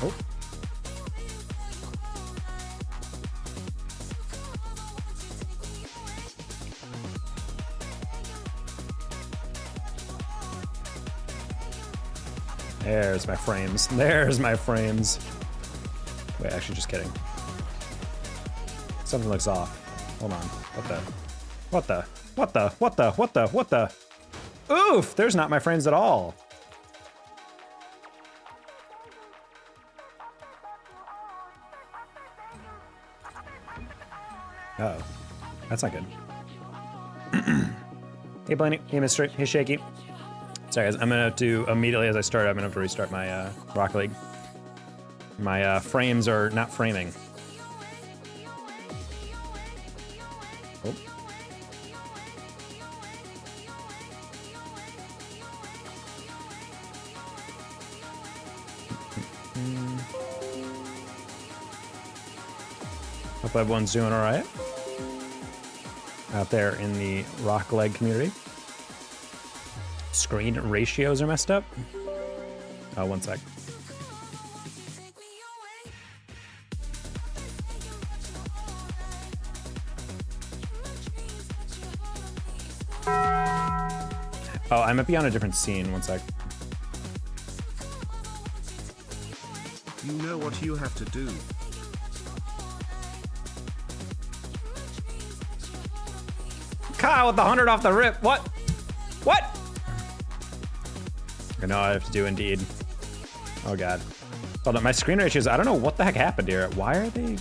Oh. There's my frames. There's my frames. Wait, actually, just kidding. Something looks off. Hold on. What the? What the? What the? What the? What the? What the? Oof! There's not my frames at all. Uh-oh. That's not good. Hey, Blaney. Hey, Mr. Hey, Shaky. Sorry, guys. I'm gonna have to, immediately as I start, I'm gonna have to restart my Rocket League. My frames are not framing. Oh. Hope everyone's doing all right out there in the Rock Leg community. Screen ratios are messed up. Oh, one sec. Oh, I might be on a different scene. One sec. You know what you have to do. Kyle with the 100 off the rip. What? What? I know I have to do indeed. Oh god. Hold on, my screen ratios, I don't know what the heck happened here. Why are they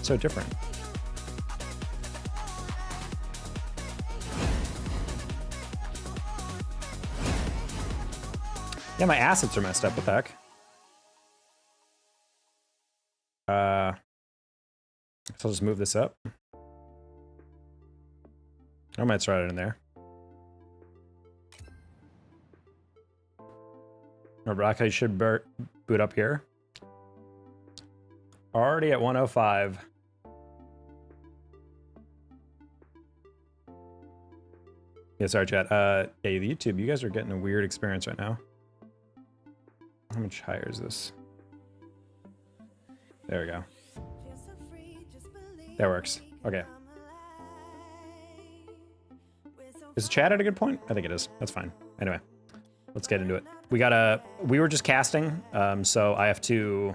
so different? Yeah, my assets are messed up. What the heck? So I'll just move this up. I might throw it in there. Rocket League should boot up here. Already at 105. Yeah, sorry, chat. Hey, the YouTube, you guys are getting a weird experience right now. How much higher is this? There we go. That works. Okay. Is the chat at a good point? I think it is. That's fine. Anyway, let's get into it. We were just casting, so I have to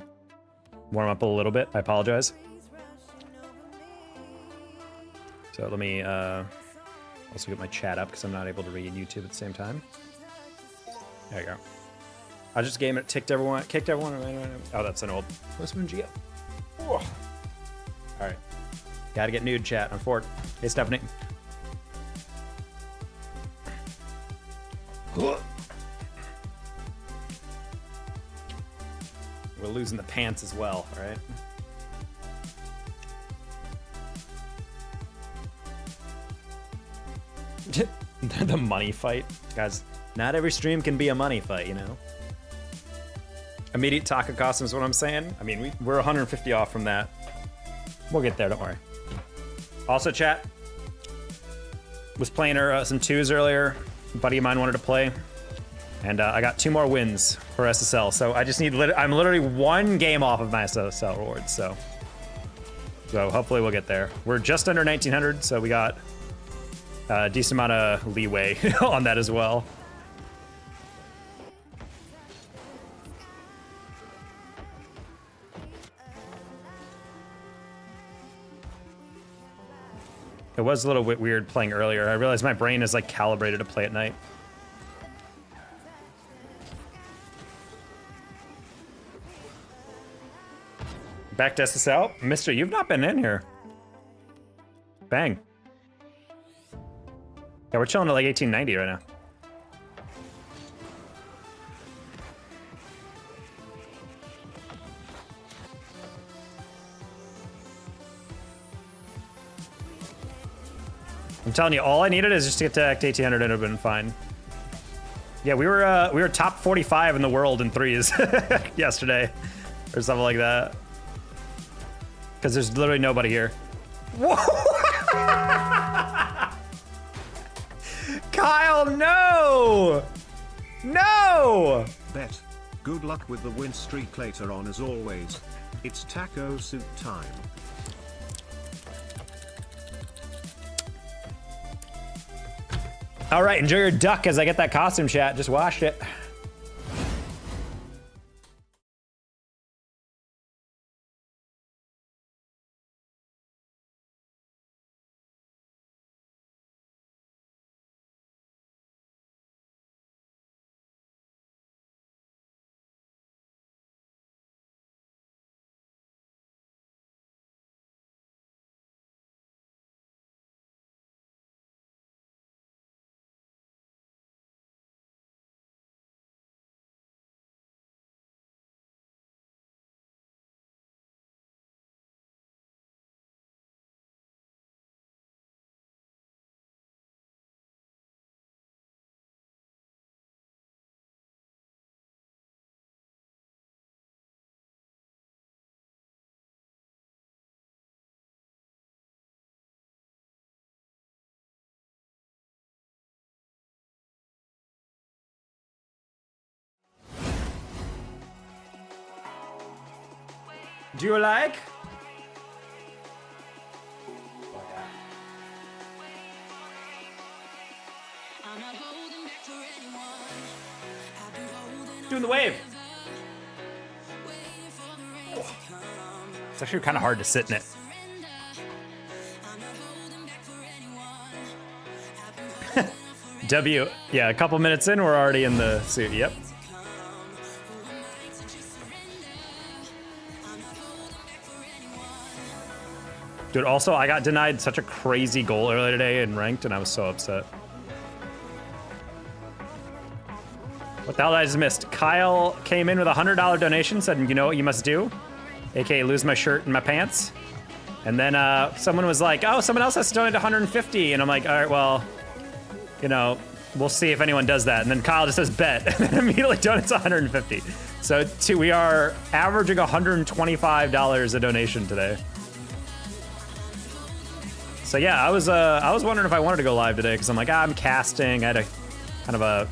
warm up a little bit. I apologize. So let me also get my chat up because I'm not able to read YouTube at the same time. There you go. I just game it, kicked everyone. Oh, that's an old Postman Gia. All right. Gotta get nude chat on Fort. Hey, Stephanie. We're losing the pants as well, all right? The money fight. Guys, not every stream can be a money fight, you know? Immediate taco costume is what I'm saying. I mean, we're 150 off from that. We'll get there, don't worry. Also, chat, was playing some twos earlier. A buddy of mine wanted to play, and I got 2 more wins for SSL. So I just need, I'm literally 1 game off of my SSL rewards. So hopefully we'll get there. We're just under 1900, so we got a decent amount of leeway on that as well. It was a little bit weird playing earlier. I realized my brain is like calibrated to play at night. Back to SSL? Mister, you've not been in here. Bang. Yeah, we're chilling at like 1890 right now. I'm telling you, all I needed is just to get to Act 1800 and it would have been fine. Yeah, we were top 45 in the world in threes yesterday, or something like that. Because there's literally nobody here. Whoa! Kyle, no! No! Bet. Good luck with the win streak later on as always. It's taco soup time. All right, enjoy your duck as I get that costume chat. Just washed it. Do you like? Doing the wave. Oh. It's actually kind of hard to sit in it. W, yeah, a couple minutes in, we're already in the suit. Yep. Dude, also, I got denied such a crazy goal earlier today in ranked, and I was so upset. What the hell did I just missed? Kyle came in with a $100 donation, said, you know what you must do? AKA lose my shirt and my pants. And then someone was like, oh, someone else has to donate 150. And I'm like, all right, well, you know, we'll see if anyone does that. And then Kyle just says bet, and then immediately donates 150. So we are averaging $125 a donation today. So yeah, I was wondering if I wanted to go live today because I'm like, I'm casting. I had a kind of a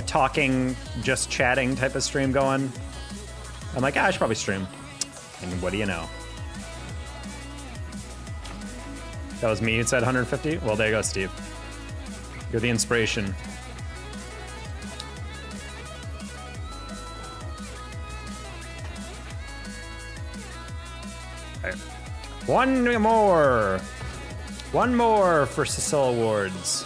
talking, just chatting type of stream going. I'm like, I should probably stream. And what do you know? That was me who said 150? Well, there you go, Steve. You're the inspiration. All right. One more for Cecil Awards.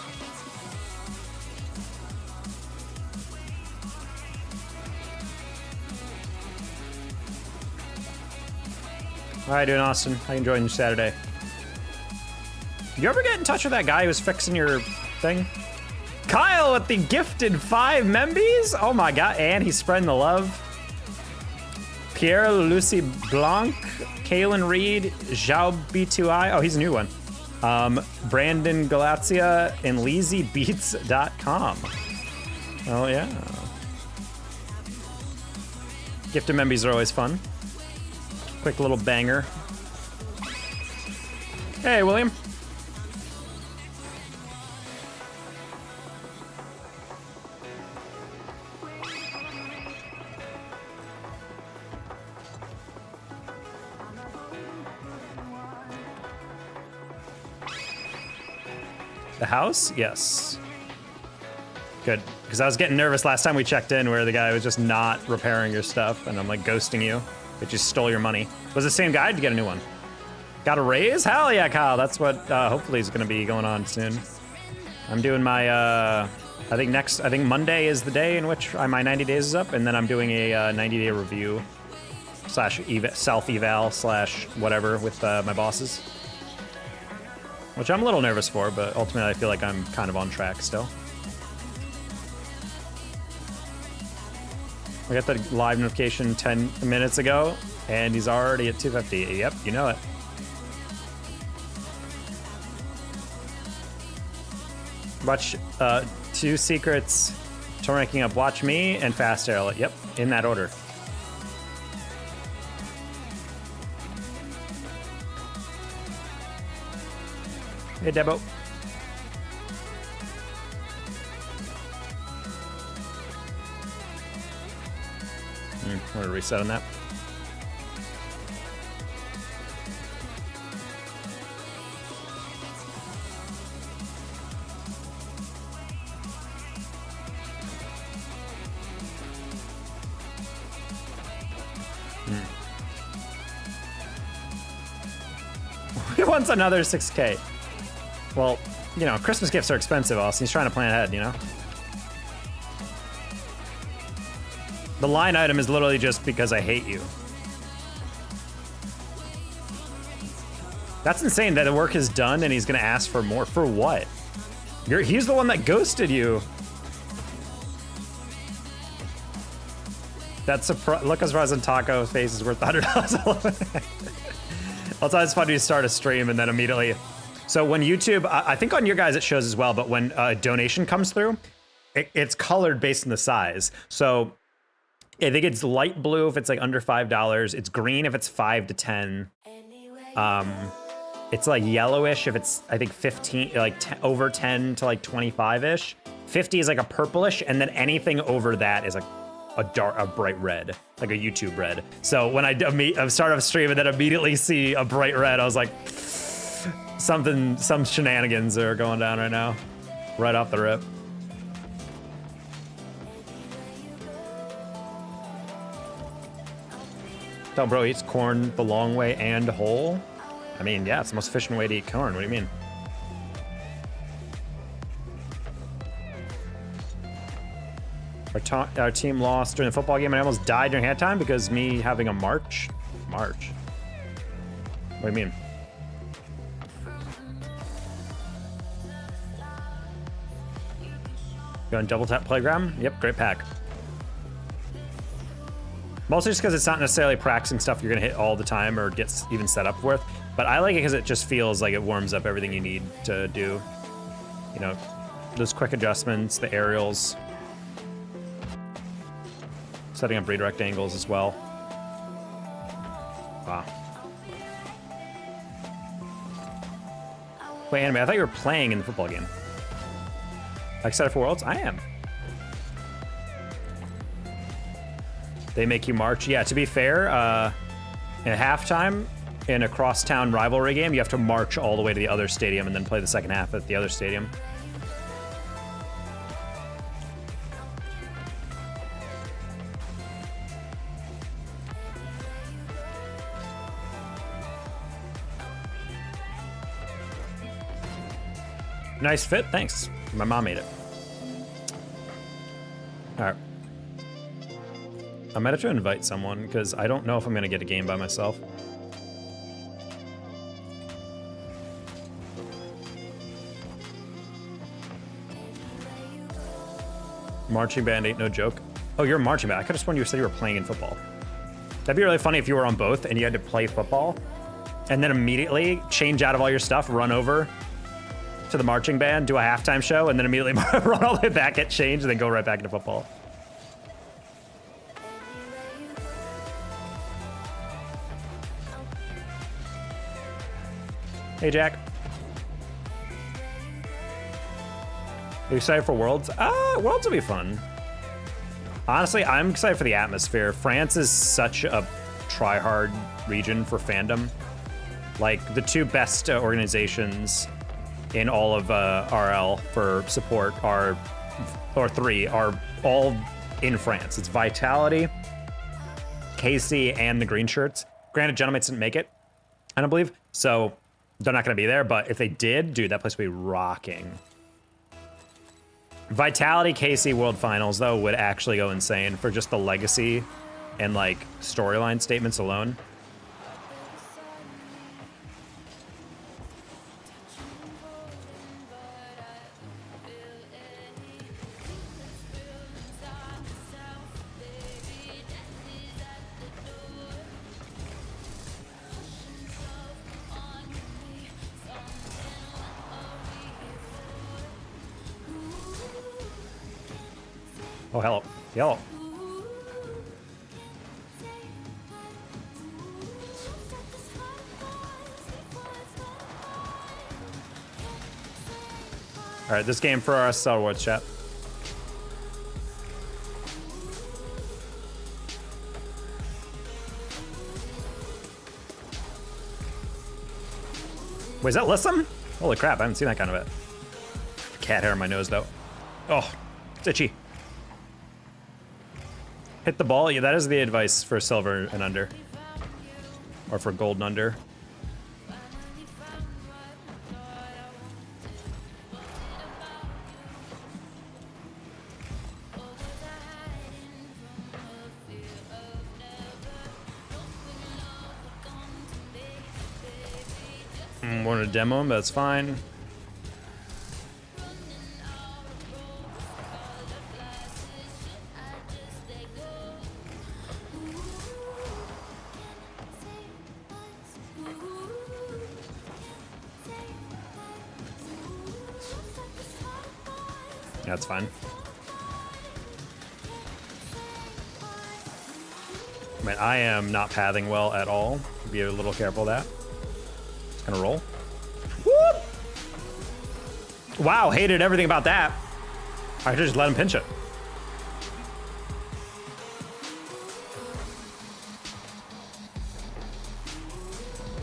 How you doing, Austin? How you enjoying your Saturday? You ever get in touch with that guy who was fixing your thing? Kyle with the gifted 5 membies? Oh my god, and he's spreading the love. Pierre Lucy Blanc, Kalen Reed, Zhao B2I. Oh, he's a new one. Brandon Galazia and LazyBeats.com. Oh yeah. Gifted membies are always fun. Quick little banger. Hey, William. The house? Yes. Good. Because I was getting nervous last time we checked in where the guy was just not repairing your stuff and I'm like ghosting you. It just stole your money. Was the same guy to get a new one? Got a raise? Hell yeah, Kyle. That's what hopefully is going to be going on soon. I'm doing my, I think Monday is the day in which my 90 days is up, and then I'm doing a 90-day review / self-eval / whatever with my bosses. Which I'm a little nervous for, but ultimately I feel like I'm kind of on track still. I got the live notification 10 minutes ago, and he's already at 250. Yep, you know it. Watch 2 secrets to ranking up Watch Me and Fast Arrow. Yep, in that order. Hey, Debo. Want to reset on that? He wants another 6K. Well, you know, Christmas gifts are expensive, Austin. He's trying to plan ahead, you know? The line item is literally just because I hate you. That's insane that the work is done and he's gonna ask for more. For what? He's the one that ghosted you. That's a look as surprised on Taco's face is worth $100. Also, it's funny to start a stream and then immediately. So when YouTube, I think on your guys it shows as well, but when a donation comes through, it's colored based on the size. So I think it's light blue if it's like under $5. It's green if it's 5 to 10. It's like yellowish if it's, I think 15, like over 10 to like 25-ish. 50 is like a purplish, and then anything over that is like a bright red, like a YouTube red. So when I start off stream and then immediately see a bright red, I was like, some shenanigans are going down right now, right off the rip. Tell bro eats corn the long way and whole. I mean, yeah, it's the most efficient way to eat corn. What do you mean? Our team lost during the football game and I almost died during halftime because me having a march. What do you mean? You on double tap playground? Yep, great pack. Mostly just because it's not necessarily practicing stuff you're gonna hit all the time or gets even set up with. But I like it because it just feels like it warms up everything you need to do. You know, those quick adjustments, the aerials. Setting up redirect angles as well. Wow. Wait, Anime, I thought you were playing in the football game. Excited for Worlds? I am. They make you march. Yeah, to be fair, in halftime, in a crosstown rivalry game, you have to march all the way to the other stadium and then play the second half at the other stadium. Nice fit, thanks. My mom made it. All right. I might have to invite someone because I don't know if I'm gonna get a game by myself. Marching band ain't no joke. Oh, you're a marching band. I could have sworn you said you were playing in football. That'd be really funny if you were on both and you had to play football and then immediately change out of all your stuff, run over to the marching band, do a halftime show, and then immediately run all the way back, get changed, and then go right back into football. Hey, Jack. Are you excited for Worlds? Worlds will be fun. Honestly, I'm excited for the atmosphere. France is such a try-hard region for fandom. Like, the two best organizations in all of RL for support are, or three, are all in France. It's Vitality, KC, and the Green Shirts. Granted, Gentlemates didn't make it, I don't believe, so they're not gonna be there, but if they did, dude, that place would be rocking. Vitality KC World Finals, though, would actually go insane for just the legacy and, like, storyline statements alone. Oh, hello. Yellow. All right, this game for our Star Wars chat. Wait, is that Lissum? Holy crap, I haven't seen that kind of it. Cat hair on my nose, though. Oh, it's itchy. Hit the ball. Yeah, that is the advice for silver and under. Or for gold and under. Want to demo him, but that's fine. That's fine. I mean, I am not pathing well at all. Be a little careful of that. It's gonna roll. Whoop! Wow, hated everything about that. I should just let him pinch it.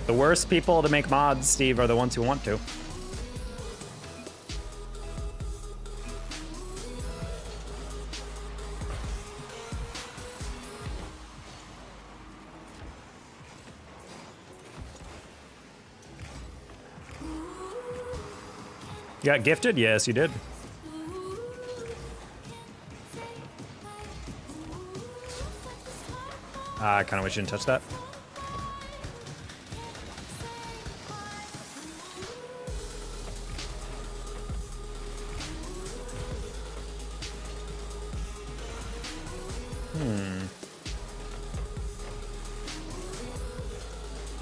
The worst people to make mods, Steve, are the ones who want to. You got gifted? Yes, you did. I kind of wish you didn't touch that.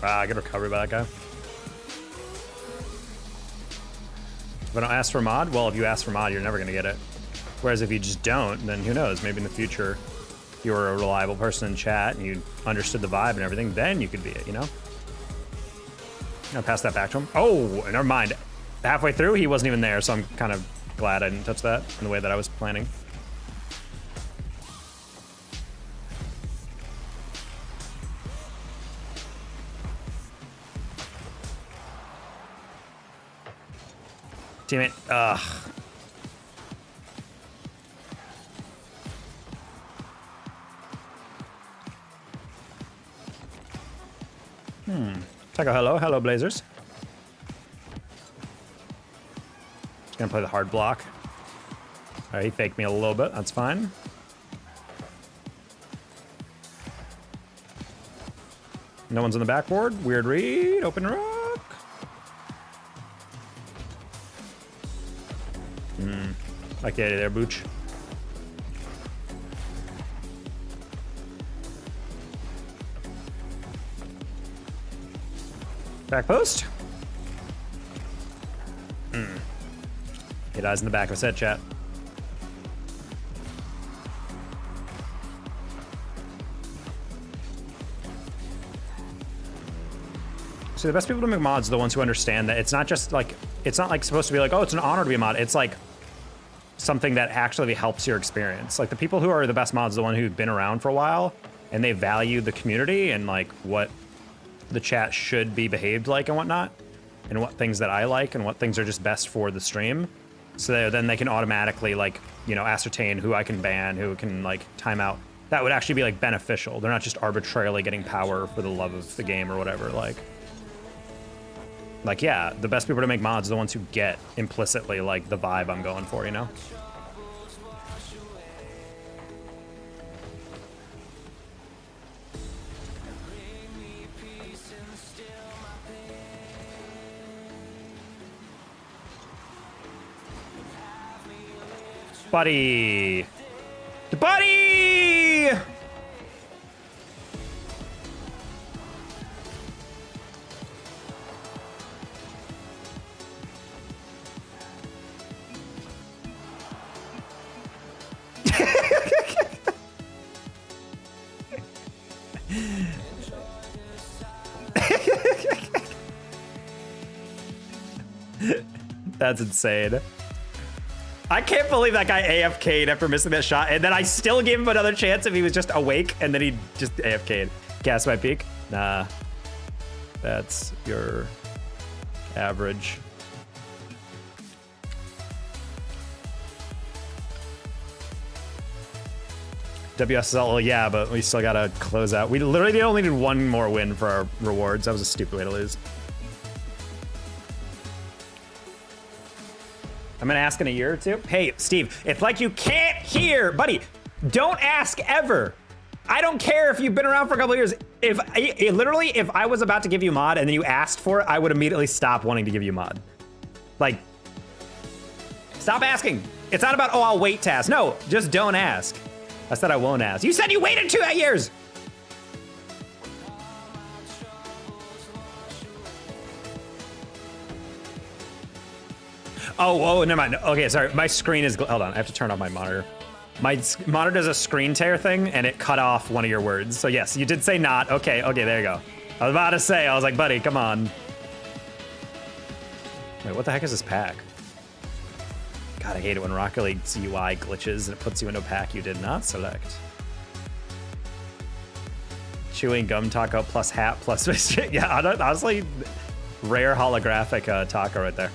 Wow, good recovery by that guy. If I don't ask for a mod, well, if you ask for a mod, you're never gonna get it. Whereas if you just don't, then who knows? Maybe in the future, if you were a reliable person in chat and you understood the vibe and everything, then you could be it, you know? I'm gonna pass that back to him. Oh, never mind. Halfway through, he wasn't even there, so I'm kind of glad I didn't touch that in the way that I was planning. Teammate, ugh. Taco, hello. Hello, Blazers. Just gonna play the hard block. All right, he faked me a little bit. That's fine. No one's on the backboard. Weird read. Open rock. Like the idea there, Booch. Back post. It eyes in the back of his head, chat. So the best people to make mods are the ones who understand that it's not just like, it's not like supposed to be like, oh, it's an honor to be a mod. It's like something that actually helps your experience. Like the people who are the best mods are the one who've been around for a while and they value the community and like what the chat should be behaved like and whatnot, and what things that I like and what things are just best for the stream. So then they can automatically like, you know, ascertain who I can ban, who can like time out. That would actually be like beneficial. They're not just arbitrarily getting power for the love of the game or whatever. Like yeah, the best people to make mods are the ones who get implicitly like the vibe I'm going for, you know? Buddy! Buddy! That's insane. I can't believe that guy AFK'd after missing that shot, and then I still gave him another chance if he was just awake, and then he just AFK'd. Cast my peek? Nah. That's your average. WSL, well, yeah, but we still gotta close out. We literally only need one more win for our rewards. That was a stupid way to lose. I'm gonna ask in a year or two. Hey, Steve, it's like you can't hear, buddy. Don't ask ever. I don't care if you've been around for a couple of years. If I was about to give you mod and then you asked for it, I would immediately stop wanting to give you mod. Like, stop asking. It's not about, oh, I'll wait to ask. No, just don't ask. I said I won't ask. You said you waited 2 years. Oh, never mind. Okay, sorry. My screen is, hold on. I have to turn off my monitor. My monitor does a screen tear thing, and it cut off one of your words. So yes, you did say not. Okay, there you go. I was about to say, I was like, buddy, come on. Wait, what the heck is this pack? God, I hate it when Rocket League's UI glitches and it puts you into a pack you did not select. Chewing gum taco plus hat plus biscuit. Yeah, honestly, rare holographic taco right there.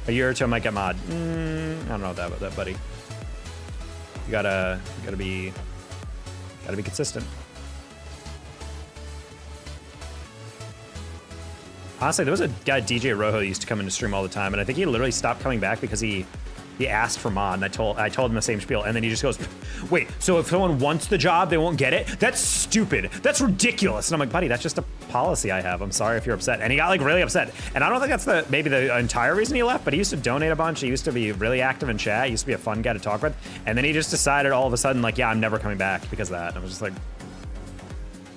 A year or two I might get mod. I don't know about that, buddy. You gotta be consistent. Honestly, there was a guy, DJ Rojo, who used to come into stream all the time, and I think he literally stopped coming back because he asked for mod, and I told him the same spiel, and then he just goes, wait, so if someone wants the job, they won't get it? That's stupid. That's ridiculous. And I'm like, buddy, that's just a policy I have. I'm sorry if you're upset. And he got like really upset. And I don't think that's maybe the entire reason he left, but he used to donate a bunch. He used to be really active in chat. He used to be a fun guy to talk with. And then he just decided all of a sudden, like, yeah, I'm never coming back because of that. And I was just like,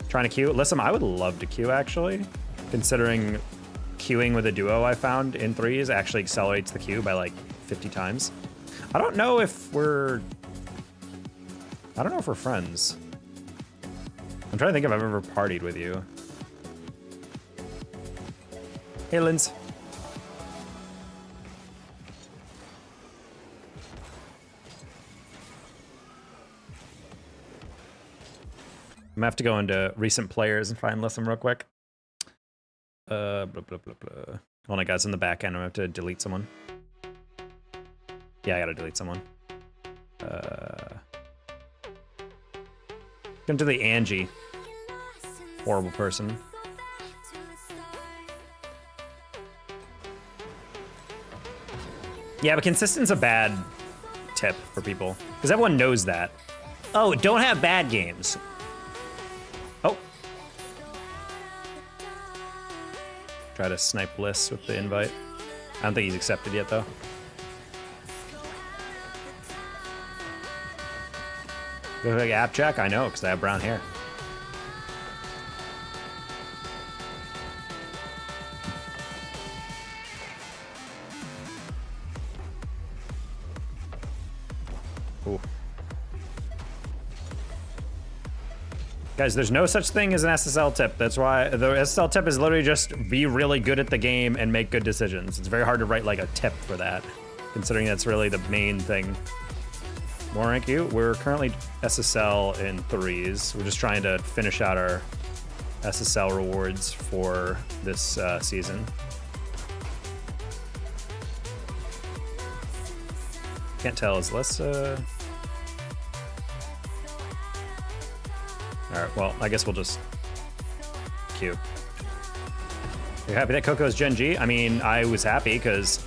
trying to queue. Listen, I would love to queue, actually, considering queuing with a duo I found in threes actually accelerates the queue by like 50 times. I don't know if we're friends. I'm trying to think if I've ever partied with you. Hey, Linz. I'm gonna have to go into recent players and find list them real quick. Blah, blah, blah, blah. Hold on, guys, in the back end, I'm gonna have to delete someone. Yeah, I gotta delete someone. Come to the Angie. Horrible person. Yeah, but consistent's a bad tip for people, because everyone knows that. Oh, don't have bad games. Oh. Try to snipe Bliss with the invite. I don't think he's accepted yet, though. Look like Appjack? I know, because I have brown hair. Ooh. Guys, there's no such thing as an SSL tip. That's why the SSL tip is literally just be really good at the game and make good decisions. It's very hard to write like a tip for that, considering that's really the main thing. More rank you. We're currently SSL in threes. We're just trying to finish out our SSL rewards for this season. Can't tell. Is less. All right. Well, I guess we'll just queue. You're happy that Coco's Gen G? I mean, I was happy because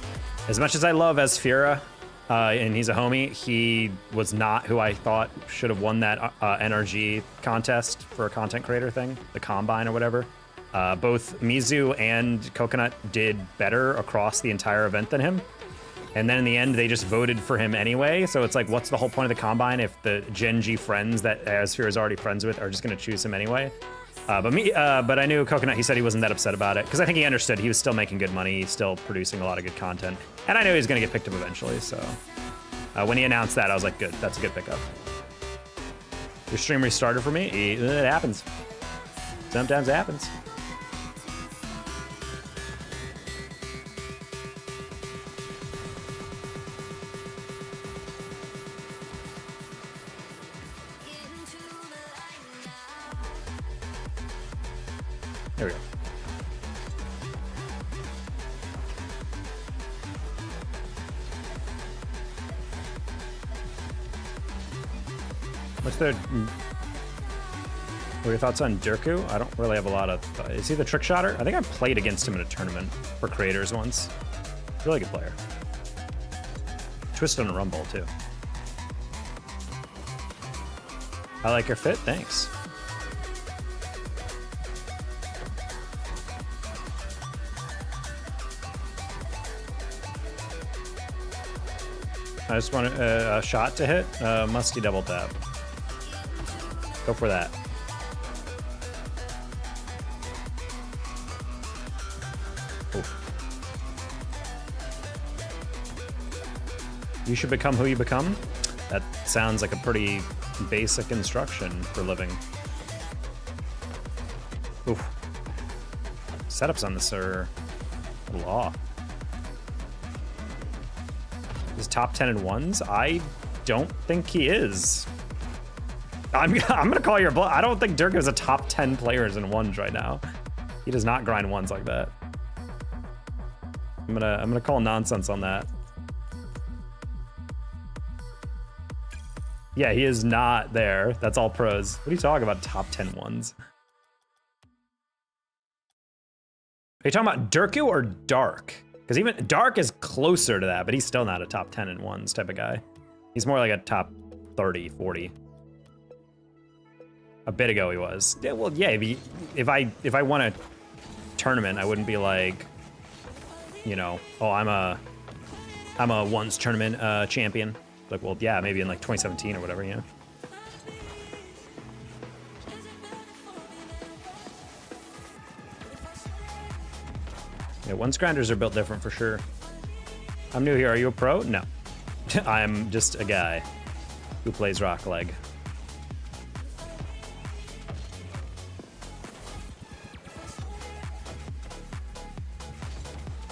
as much as I love Asphira, and he's a homie, he was not who I thought should have won that NRG contest for a content creator thing, the Combine or whatever. Both Mizu and Coconut did better across the entire event than him. And then in the end, they just voted for him anyway. So it's like, what's the whole point of the Combine if the Gen G friends that Asphira is already friends with are just going to choose him anyway? But I knew Coconut, he said he wasn't that upset about it, because I think he understood he was still making good money, he's still producing a lot of good content. And I knew he was going to get picked up eventually, so. When he announced that, I was like, good, that's a good pickup. Your stream restarted for me? It happens. Sometimes it happens. There we go. What's the... What are your thoughts on Durku? I don't really have a lot of... Is he the trick shotter? I think I played against him in a tournament for creators once. Really good player. Twist on a rumble, too. I like your fit, thanks. I just want a shot to hit. Musty double tap. Go for that. You should become who you become? That sounds like a pretty basic instruction for living. Oof. Setups on this are a little off. Is top 10 in ones? I don't think he is. I'm gonna call your bluff. I don't think Dirk is a top 10 players in ones right now. He does not grind ones like that. I'm gonna call nonsense on that. Yeah, he is not there. That's all pros. What are you talking about, top 10 ones? Are you talking about Durku or Dark? Because even Dark is closer to that, but he's still not a top 10 in ones type of guy. He's more like a top 30, 40. A bit ago he was. Yeah, well, yeah, if I won a tournament, I wouldn't be like, you know, oh, I'm a ones tournament champion. Like, well, yeah, maybe in like 2017 or whatever, yeah. Yeah, ones grinders are built different for sure. I'm new here. Are you a pro? No. I'm just a guy who plays Rock Leg.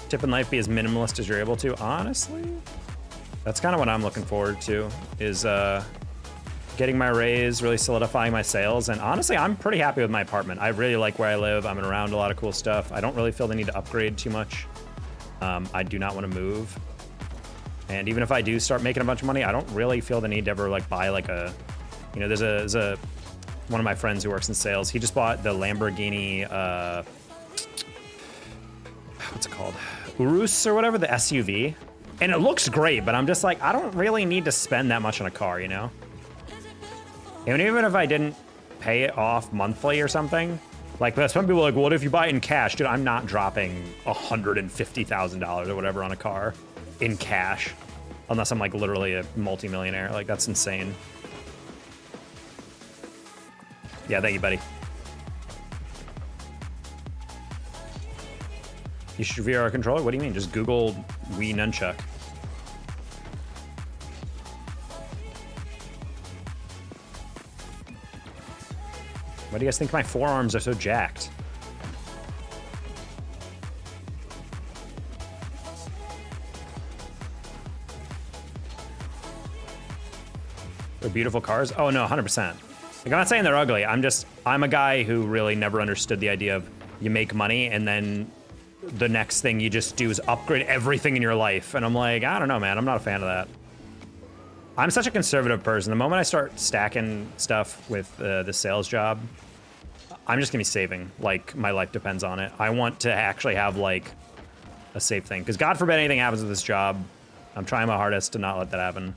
Tip in life be as minimalist as you're able to. Honestly, that's kind of what I'm looking forward to, is getting my raise, really solidifying my sales. And honestly, I'm pretty happy with my apartment. I really like where I live. I'm around a lot of cool stuff. I don't really feel the need to upgrade too much. I do not want to move. And even if I do start making a bunch of money, I don't really feel the need to ever like buy like a, you know, there's a one of my friends who works in sales. He just bought the Lamborghini, what's it called? Urus or whatever, the SUV. And it looks great, but I'm just like, I don't really need to spend that much on a car, you know? And even if I didn't pay it off monthly or something, like some people are like, well, what if you buy it in cash? Dude, I'm not dropping $150,000 or whatever on a car in cash, unless I'm like literally a multimillionaire. Like, that's insane. Yeah, thank you, buddy. You should VR controller? What do you mean? Just Google Wii Nunchuck. Why do you guys think my forearms are so jacked? They're beautiful cars? Oh no, 100%. Like, I'm not saying they're ugly. I'm a guy who really never understood the idea of you make money and then the next thing you just do is upgrade everything in your life. And I'm like, I don't know, man. I'm not a fan of that. I'm such a conservative person. The moment I start stacking stuff with the sales job, I'm just gonna be saving. Like, my life depends on it. I want to actually have like a safe thing, because God forbid anything happens with this job. I'm trying my hardest to not let that happen,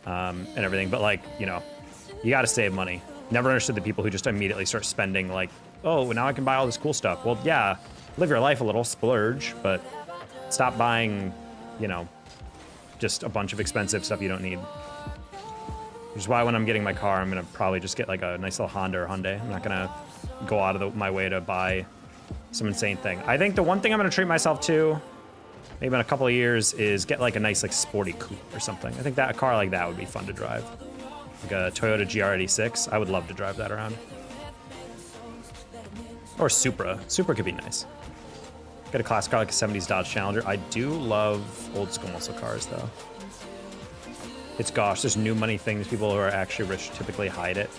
and everything. But like, you know, you got to save money. Never understood the people who just immediately start spending. Like, oh, now I can buy all this cool stuff. Well, yeah, live your life a little, splurge, but stop buying, you know, just a bunch of expensive stuff you don't need. Which is why when I'm getting my car, I'm gonna probably just get like a nice little Honda or Hyundai. I'm not gonna go out of my way to buy some insane thing. I think the one thing I'm gonna treat myself to, maybe in a couple of years, is get like a nice like sporty coupe or something. I think that a car like that would be fun to drive. Like a Toyota GR86. I would love to drive that around. Or Supra. Supra could be nice. Get a classic car like a 70s Dodge Challenger. I do love old school muscle cars though. It's gosh, there's new money things. People who are actually rich typically hide it.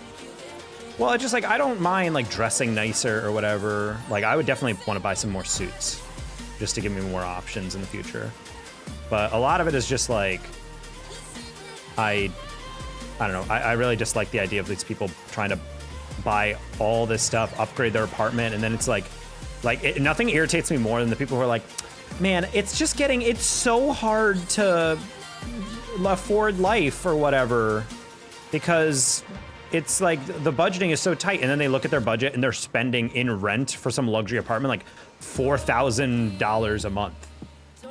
Well, it's just like, I don't mind like dressing nicer or whatever. Like, I would definitely want to buy some more suits just to give me more options in the future. But a lot of it is just like, I I don't know. I really just like the idea of these people trying to buy all this stuff, upgrade their apartment, and then it's like nothing irritates me more than the people who are like, man, it's so hard to afford life or whatever because it's like the budgeting is so tight, and then they look at their budget and they're spending in rent for some luxury apartment like $4,000 a month,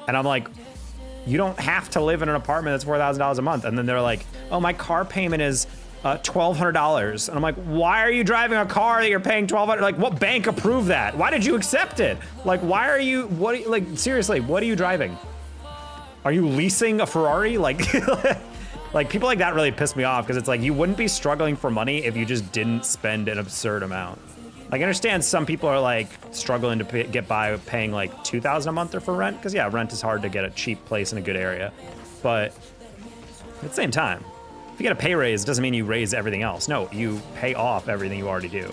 and I'm like, you don't have to live in an apartment that's $4,000 a month. And then they're like, oh, my car payment is $1,200. And I'm like, why are you driving a car that you're paying $1,200? Like, what bank approved that? Why did you accept it? Like, why are you, like, seriously, what are you driving? Are you leasing a Ferrari? Like, like people like that really piss me off because it's like, you wouldn't be struggling for money if you just didn't spend an absurd amount. Like, I understand some people are like struggling to get by paying like $2,000 a month for rent, because yeah, rent is hard to get a cheap place in a good area. But at the same time, if you get a pay raise, it doesn't mean you raise everything else. No, you pay off everything you already do.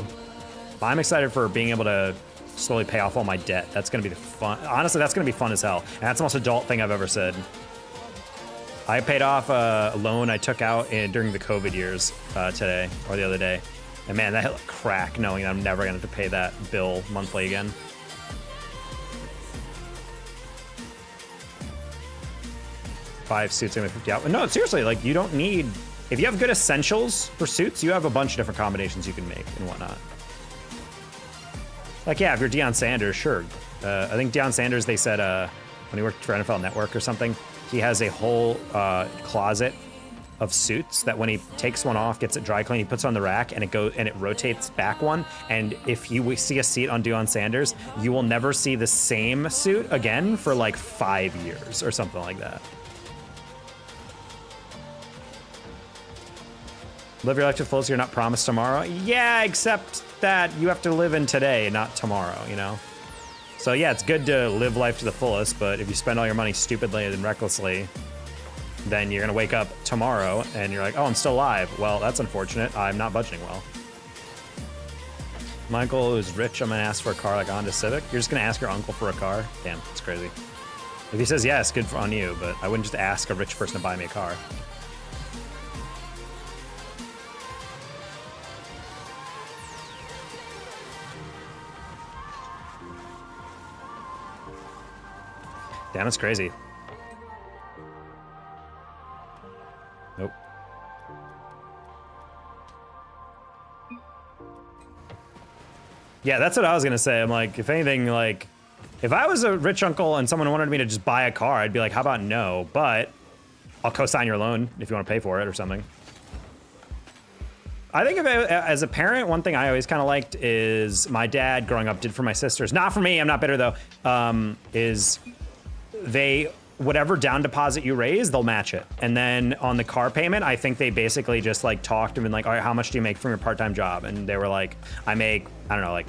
I'm excited for being able to slowly pay off all my debt. That's gonna be the fun. Honestly, that's gonna be fun as hell. And that's the most adult thing I've ever said. I paid off a loan I took out during the COVID years today, or the other day. And man, that hit like crack knowing that I'm never gonna have to pay that bill monthly again. Five suits and 50 out. No, seriously, like you don't need, if you have good essentials for suits, you have a bunch of different combinations you can make and whatnot. Like, yeah, if you're Deion Sanders, sure. I think Deion Sanders, they said when he worked for NFL Network or something, he has a whole closet of suits that when he takes one off, gets it dry clean, he puts it on the rack and it rotates back one. And if you see a seat on Deion Sanders, you will never see the same suit again for like 5 years or something like that. Live your life to the fullest, you're not promised tomorrow. Yeah, except that you have to live in today, not tomorrow, you know? So yeah, it's good to live life to the fullest, but if you spend all your money stupidly and recklessly, then you're gonna wake up tomorrow and you're like, oh, I'm still alive. Well, that's unfortunate. I'm not budgeting well. My uncle is rich. I'm gonna ask for a car like a Honda Civic. You're just gonna ask your uncle for a car? Damn, that's crazy. If he says yes, good on you, but I wouldn't just ask a rich person to buy me a car. Damn, that's crazy. Nope. Yeah, that's what I was gonna say. I'm like, if anything, like, if I was a rich uncle and someone wanted me to just buy a car, I'd be like, how about no? But I'll co-sign your loan if you want to pay for it or something. I think as a parent, one thing I always kind of liked is my dad growing up did for my sisters. Not for me, I'm not bitter though, is whatever down deposit you raise, they'll match it. And then on the car payment, I think they basically just like talked and been like, all right, how much do you make from your part-time job? And they were like, I make, I don't know, like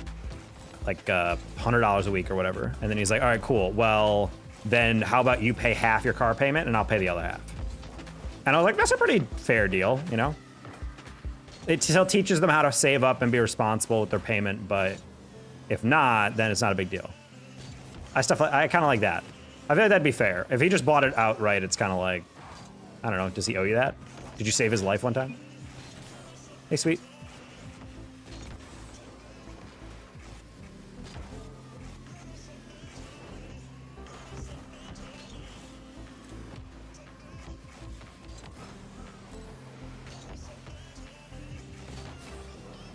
$100 a week or whatever. And then he's like, all right, cool. Well, then how about you pay half your car payment and I'll pay the other half. And I was like, that's a pretty fair deal, you know? It still teaches them how to save up and be responsible with their payment, but if not, then it's not a big deal. I kind of like that. I feel like that'd be fair. If he just bought it outright, it's kind of like, I don't know, does he owe you that? Did you save his life one time? Hey, sweet.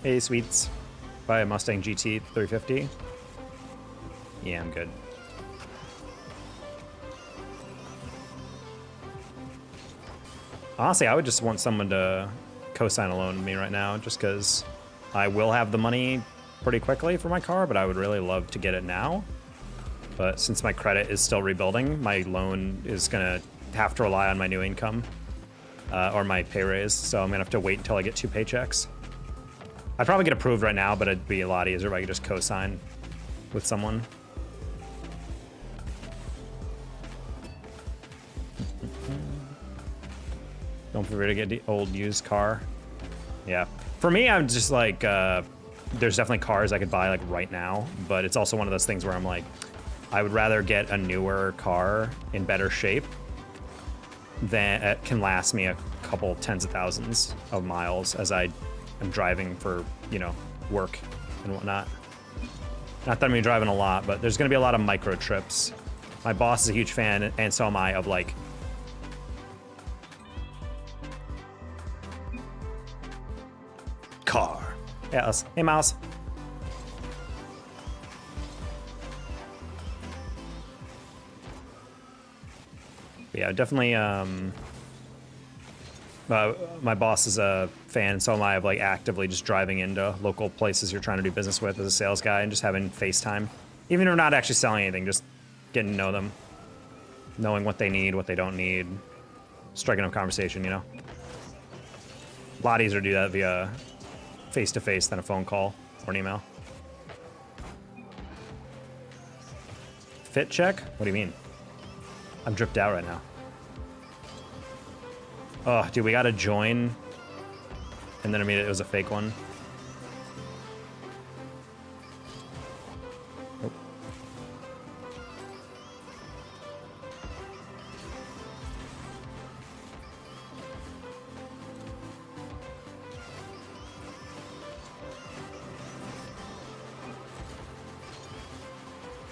Hey, sweets. Buy a Mustang GT 350. Yeah, I'm good. Honestly, I would just want someone to co-sign a loan with me right now, just because I will have the money pretty quickly for my car, but I would really love to get it now. But since my credit is still rebuilding, my loan is gonna have to rely on my new income or my pay raise, so I'm gonna have to wait until I get 2 paychecks. I'd probably get approved right now, but it'd be a lot easier if I could just co-sign with someone. Don't forget to get the old used car. Yeah. For me, I'm just like, there's definitely cars I could buy like right now, but it's also one of those things where I'm like, I would rather get a newer car in better shape that can last me a couple tens of thousands of miles as I am driving for, you know, work and whatnot. Not that I'm gonna be driving a lot, but there's gonna be a lot of micro trips. My boss is a huge fan, and so am I, of like car. Yeah, hey Mouse. Yeah, definitely. My boss is a fan, so am I, of like actively just driving into local places you're trying to do business with as a sales guy and just having FaceTime. Even if we're not actually selling anything, just getting to know them, knowing what they need, what they don't need, striking up conversation, you know? A lot easier to do that via face-to-face than a phone call or an email. Fit check? What do you mean? I'm dripped out right now. Oh, dude, we gotta join. And then I mean, it was a fake one. Oh.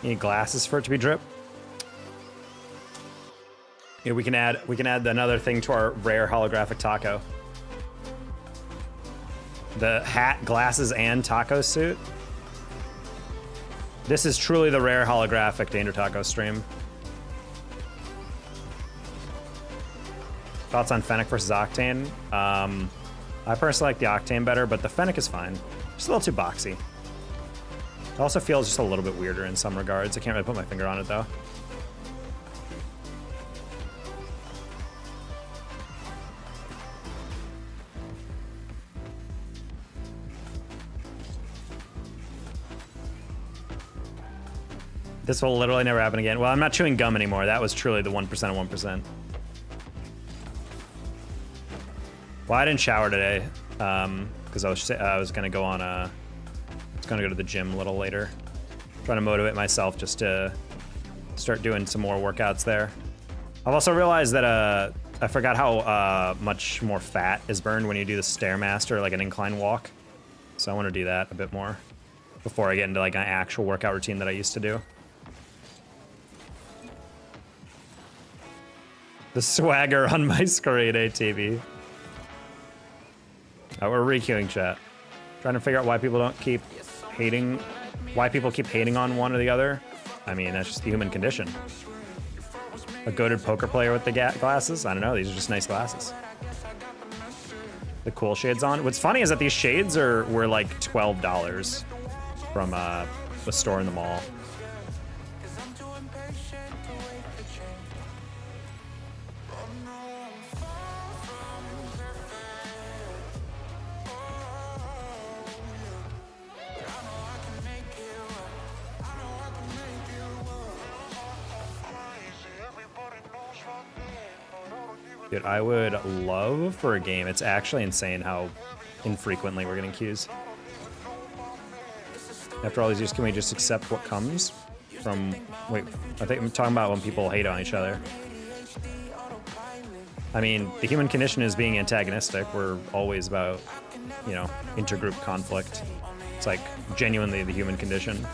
You need glasses for it to be drip? Yeah, we can add another thing to our rare holographic taco. The hat, glasses, and taco suit. This is truly the rare holographic Danger Taco stream. Thoughts on Fennec versus Octane? I personally like the Octane better, but the Fennec is fine. Just a little too boxy. It also feels just a little bit weirder in some regards. I can't really put my finger on it though. This will literally never happen again. Well, I'm not chewing gum anymore. That was truly the 1% of 1%. Well, I didn't shower today because I was gonna go on I was gonna go to the gym a little later. Trying to motivate myself just to start doing some more workouts there. I've also realized that I forgot how much more fat is burned when you do the Stairmaster, like an incline walk. So I want to do that a bit more before I get into like an actual workout routine that I used to do. The swagger on my screen, ATV. We're re-queuing chat. Trying to figure out why people don't keep hating, why people keep hating on one or the other. I mean, that's just the human condition. A goated poker player with the glasses? I don't know, these are just nice glasses. The cool shades on. What's funny is that these shades were like $12 from a store in the mall. Dude, I would love for a game. It's actually insane how infrequently we're getting queues. After all these years, can we just accept what comes from... Wait, I think I'm talking about when people hate on each other. I mean, the human condition is being antagonistic. We're always about, you know, intergroup conflict. It's like genuinely the human condition.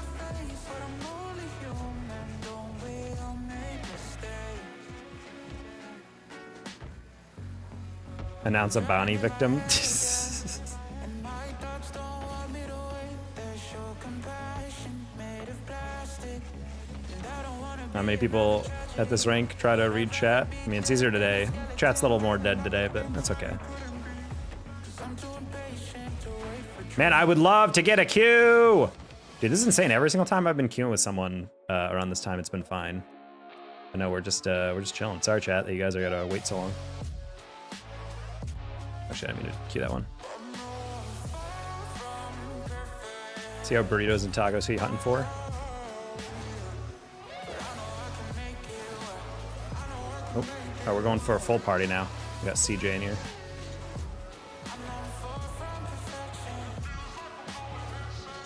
Announce a bounty victim. Not many people at this rank try to read chat. I mean, it's easier today. Chat's a little more dead today, but that's okay. Man, I would love to get a queue. Dude, this is insane. Every single time I've been queuing with someone around this time, it's been fine. I know we're just chilling. Sorry, chat, that you guys are gonna wait so long. Actually, I didn't mean to cue that one. See how burritos and tacos who you hunting for? Oh, we're going for a full party now. We got CJ in here.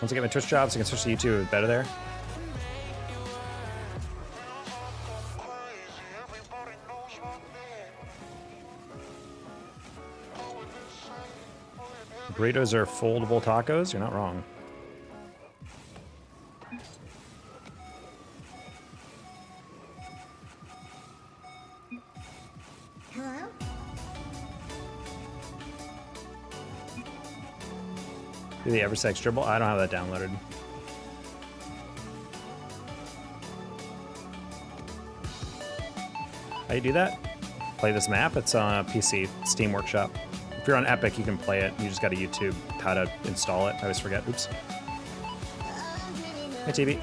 Once I get my Twitch job, so I can switch to YouTube, better there. Burritos are foldable tacos? You're not wrong. Hello? Do the Eversex dribble? I don't have that downloaded. How you do that? Play this map? It's on a PC, Steam Workshop. If you're on Epic, you can play it. You just got to YouTube how to install it. I always forget. Oops. Hey, TV.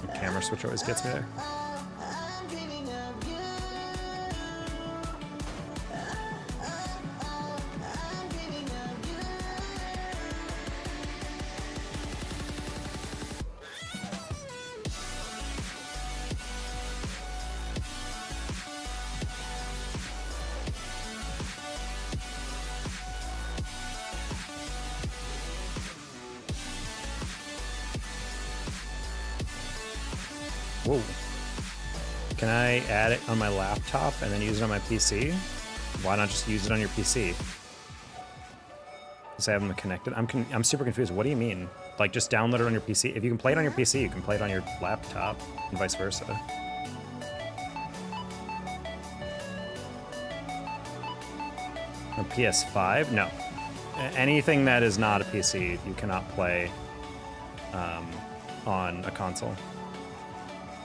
The camera switch always gets me there. Whoa. Can I add it on my laptop and then use it on my PC? Why not just use it on your PC? Because I have them connected. I'm super confused. What do you mean? Like, just download it on your PC? If you can play it on your PC, you can play it on your laptop, and vice versa. On PS5? No. Anything that is not a PC, you cannot play on a console.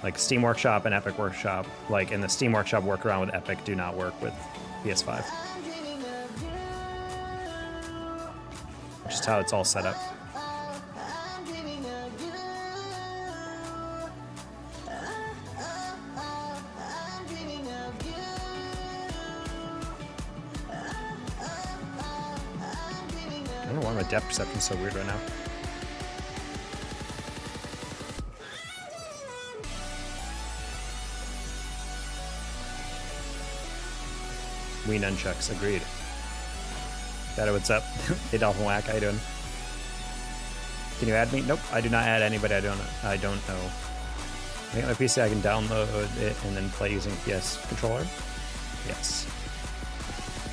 Like Steam Workshop and Epic Workshop, like in the Steam Workshop workaround with Epic, do not work with PS5. Just how it's all set up. I don't know why my depth perception is so weird right now. Wii nunchucks, agreed. Dada, what's up? Hey, Dolphin Whack, how you doing? Can you add me? Nope, I do not add anybody I don't know. I think on my PC I can download it and then play using PS controller. Yes.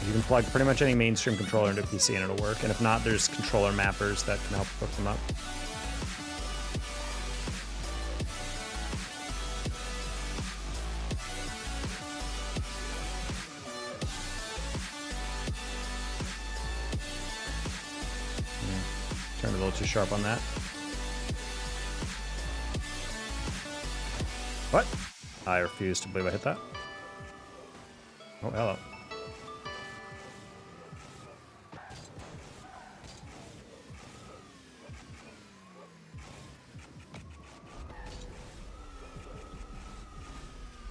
You can plug pretty much any mainstream controller into a PC and it'll work. And if not, there's controller mappers that can help hook them up. Turned a little too sharp on that. What? I refuse to believe I hit that. Oh, hello.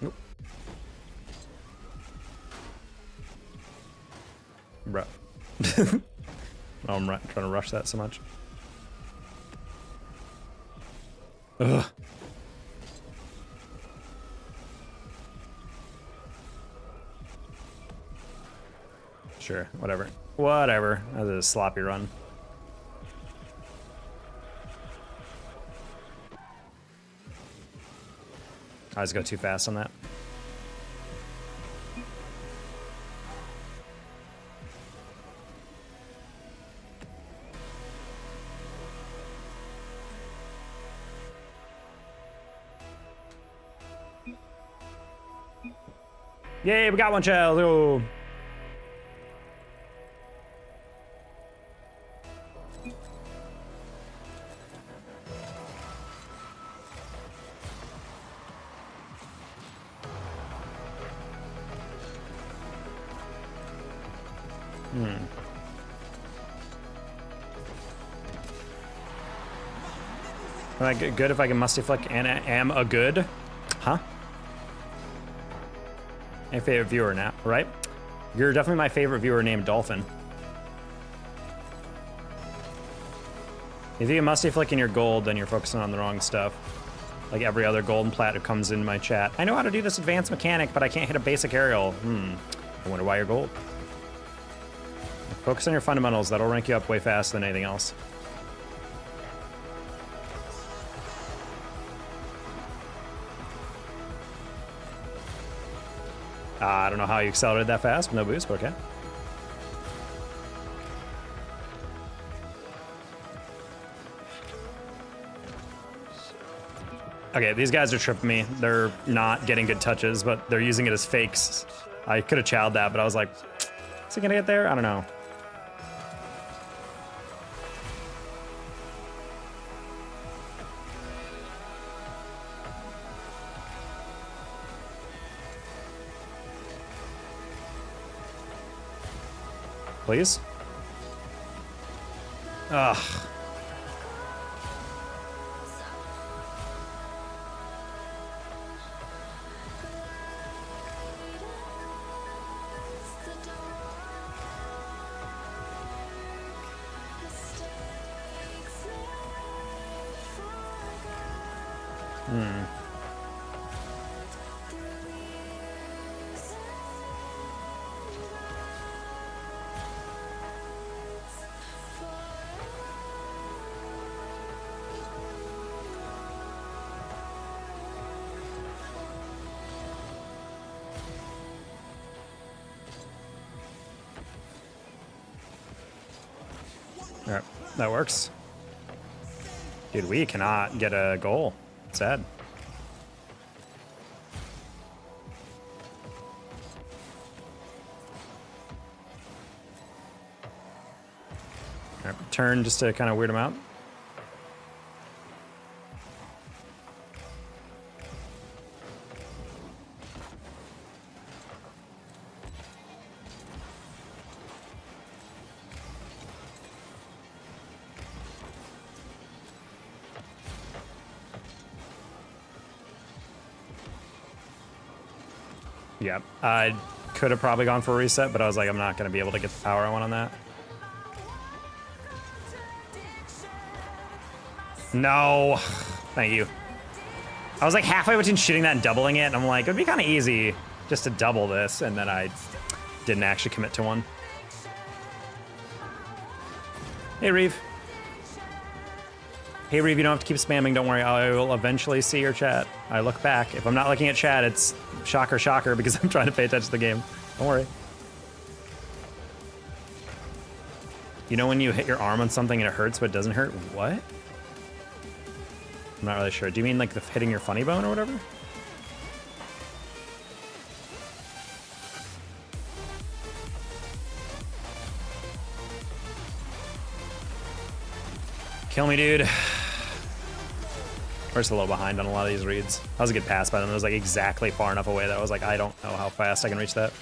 Nope. Bruh. Oh, I'm trying to rush that so much. Ugh. Sure, whatever. Whatever. That was a sloppy run. I just go too fast on that. Yay, we got one child. Oh. Am I good if I can musty flick and am a good? Huh? My favorite viewer now, right? You're definitely my favorite viewer named Dolphin. If you can musty flick in your gold, then you're focusing on the wrong stuff. Like every other gold and plat who comes in my chat. I know how to do this advanced mechanic, but I can't hit a basic aerial. I wonder why you're gold. Focus on your fundamentals. That'll rank you up way faster than anything else. I don't know how you accelerated that fast with no boost, but okay. Okay, these guys are tripping me. They're not getting good touches, but they're using it as fakes. I could have chowed that, but I was like, is he gonna get there? I don't know. Please? Ugh. All right, that works. Dude, we cannot get a goal. Sad. All right, turn just to kind of weird him out. Yeah, I could have probably gone for a reset, but I was like, I'm not going to be able to get the power I want on that. No, thank you. I was like halfway between shooting that and doubling it, and I'm like, it would be kind of easy just to double this, and then I didn't actually commit to one. Hey, Reeve. Hey, Reeve, you don't have to keep spamming. Don't worry. I will eventually see your chat. I look back. If I'm not looking at chat, it's shocker, shocker, because I'm trying to pay attention to the game. Don't worry. You know when you hit your arm on something and it hurts, but it doesn't hurt? What? I'm not really sure. Do you mean like the hitting your funny bone or whatever? Kill me, dude. We're just a little behind on a lot of these reads. That was a good pass by them. It was like exactly far enough away that I was like, I don't know how fast I can reach that.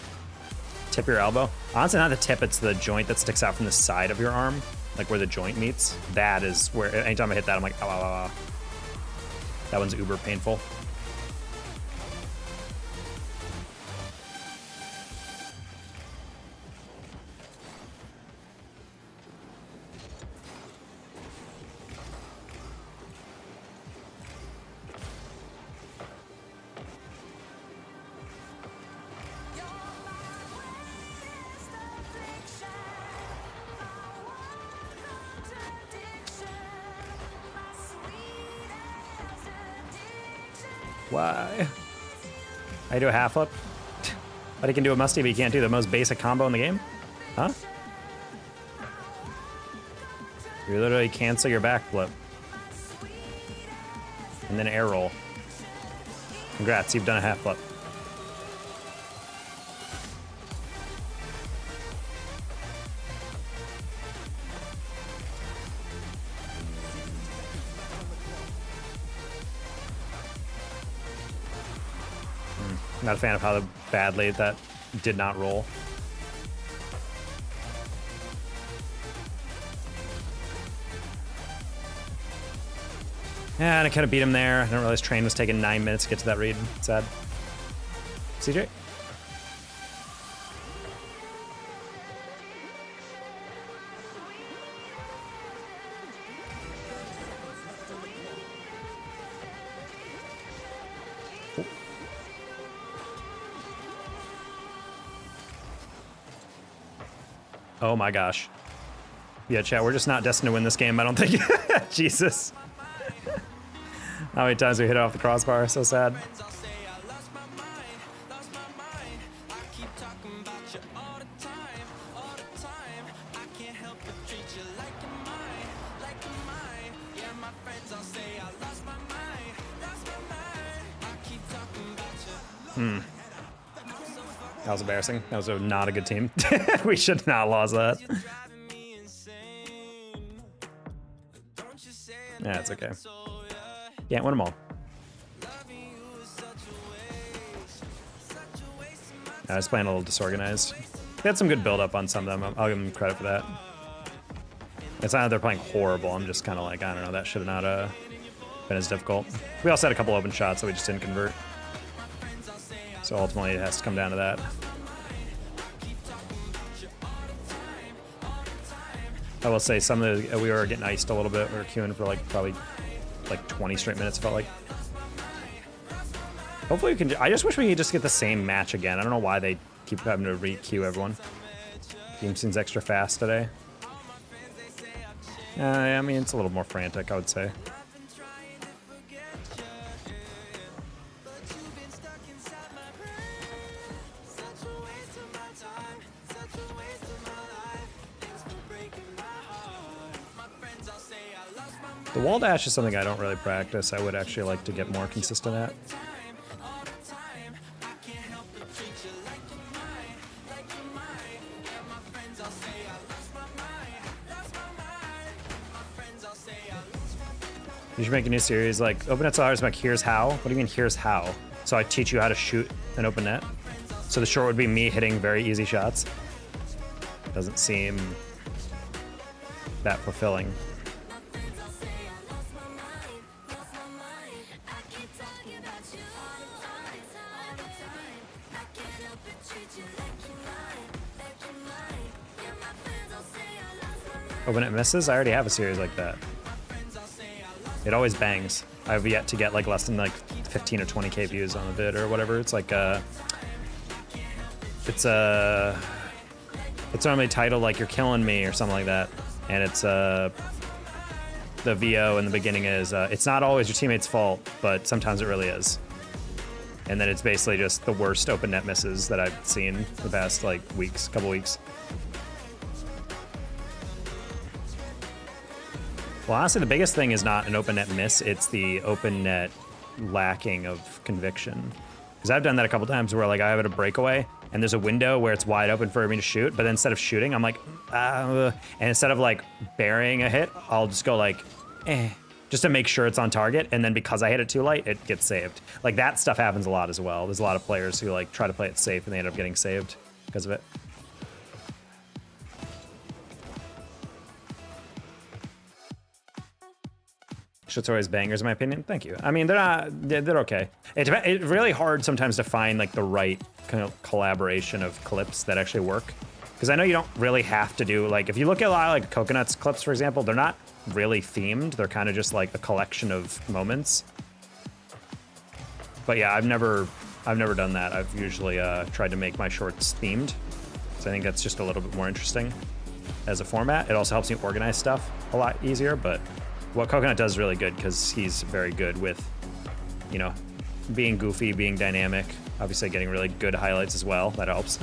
Tip your elbow. Honestly, not the tip, it's the joint that sticks out from the side of your arm, like where the joint meets. That is where, anytime I hit that, I'm like, ow, ow, ow, ow. That one's uber painful. Why? I do a half flip? But he can do a musty, but he can't do the most basic combo in the game? Huh? You literally cancel your back flip. And then air roll. Congrats, you've done a half flip. Not a fan of how badly that did not roll. Yeah, and I kind of beat him there. I didn't realize train was taking 9 minutes to get to that read. Sad. CJ? Oh my gosh. Yeah, chat, we're just not destined to win this game, I don't think. Jesus. How many times we hit it off the crossbar, so sad. That was embarrassing. That was not a good team. We should not lose that. Yeah, it's okay. Can't win them all. I was playing a little disorganized. They had some good build-up on some of them. I'll give them credit for that. It's not that they're playing horrible. I'm just kind of like, I don't know, that should have not been as difficult. We also had a couple open shots that we just didn't convert. So ultimately it has to come down to that. I will say some of the, we were getting iced a little bit. We were queuing for like probably like 20 straight minutes, it felt like. Hopefully we can, I just wish we could just get the same match again. I don't know why they keep having to re-queue everyone. Game seems extra fast today. I mean, it's a little more frantic, I would say. The wall dash is something I don't really practice. I would actually like to get more consistent at. You should make a new series like Open Net's like here's how. What do you mean here's how? So I teach you how to shoot an open net. So the short would be me hitting very easy shots. Doesn't seem that fulfilling. Open net misses? I already have a series like that. It always bangs. I've yet to get like less than like 15 or 20k views on a vid or whatever. It's like it's normally titled like "You're Killing Me" or something like that, and it's the VO in the beginning is it's not always your teammate's fault, but sometimes it really is. And then it's basically just the worst open net misses that I've seen the past like couple weeks. Well, honestly, the biggest thing is not an open net miss, it's the open net lacking of conviction. Because I've done that a couple times where like I have it a breakaway and there's a window where it's wide open for me to shoot, but then instead of shooting, I'm like, and instead of like burying a hit, I'll just go like, just to make sure it's on target, and then because I hit it too late, it gets saved. Like that stuff happens a lot as well. There's a lot of players who like try to play it safe and they end up getting saved because of it. Shit's always bangers in my opinion. Thank you. I mean, they're okay. It's really hard sometimes to find like the right kind of collaboration of clips that actually work. Because I know you don't really have to do, like, if you look at a lot of like Coconuts clips, for example, they're not really themed. They're kind of just like a collection of moments. But yeah, I've never done that. I've usually tried to make my shorts themed. So I think that's just a little bit more interesting as a format. It also helps me organize stuff a lot easier, but what Coconut does is really good because he's very good with, you know, being goofy, being dynamic, obviously getting really good highlights as well. That helps.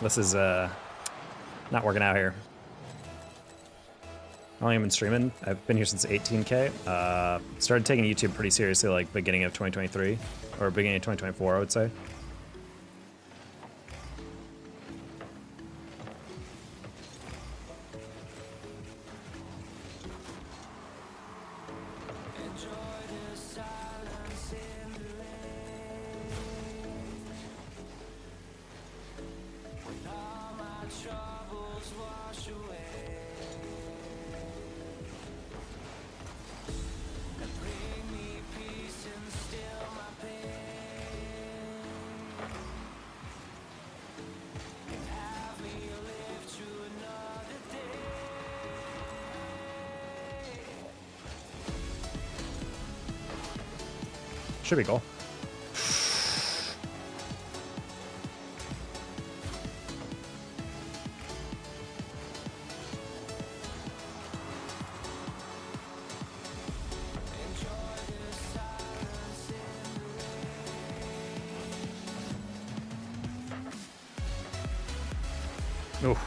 This is not working out here. How long have I been streaming? I've been here since 18K. Started taking YouTube pretty seriously like beginning of 2023, or beginning of 2024, I would say. Should be cool. Ooh.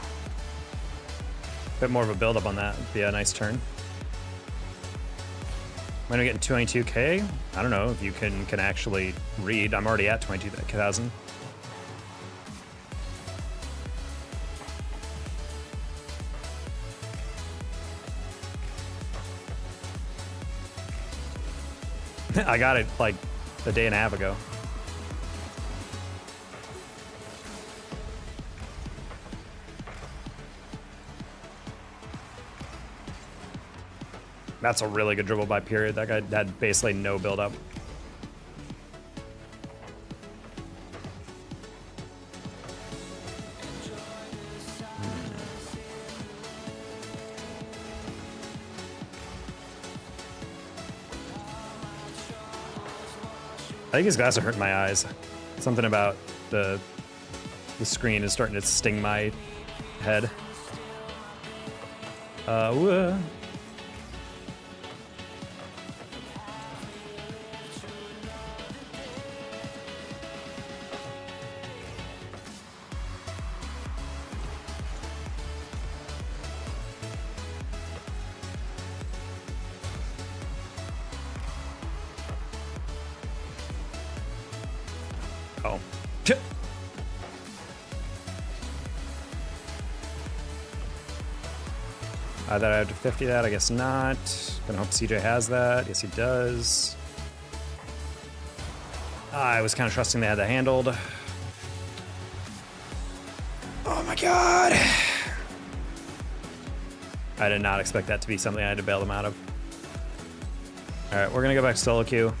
Bit more of a build up on that. Be a nice turn. When are we getting 22k? I don't know if you can actually read. I'm already at 22,000. I got it like a day and a half ago. That's a really good dribble by Period. That guy had basically no build up. I think his glasses are hurting my eyes. Something about the screen is starting to sting my head. Whoa. Oh. I thought I had to 50 that, I guess not. Gonna hope CJ has that. Yes, he does. I was kind of trusting they had that handled. Oh my god. I did not expect that to be something I had to bail them out of. Alright, we're gonna go back to solo queue.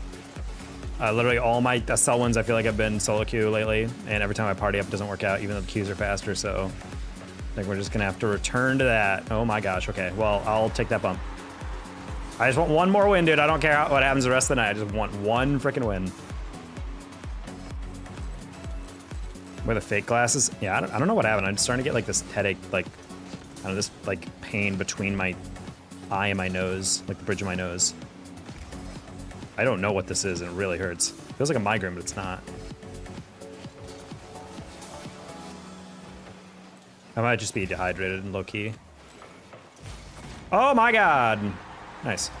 Literally all my SL ones I feel like I've been solo queue lately, and every time I party up it doesn't work out, even though the queues are faster, so I think we're just gonna have to return to that. Oh my gosh, okay, well, I'll take that bump. I just want one more win, dude. I don't care what happens the rest of the night. I just want one freaking win. Where the fake glasses? Yeah, I don't know what happened. I'm just starting to get like this headache, like, I don't know, this like pain between my eye and my nose, like the bridge of my nose. I don't know what this is, and it really hurts. It feels like a migraine, but it's not. I might just be dehydrated and low-key. Oh my god! Nice.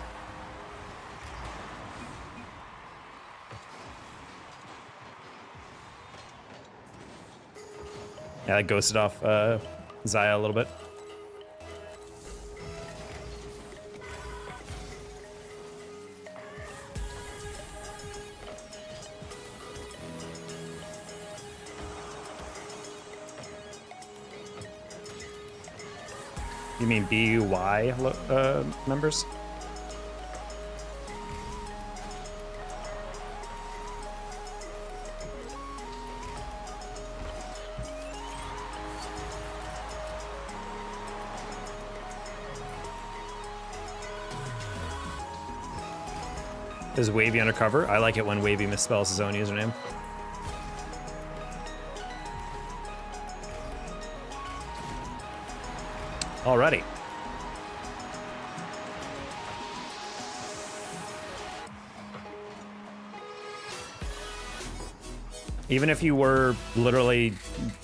Yeah, I ghosted off Zaya a little bit. You mean BUY members? Is Wavy undercover? I like it when Wavy misspells his own username. Already. Even if you were literally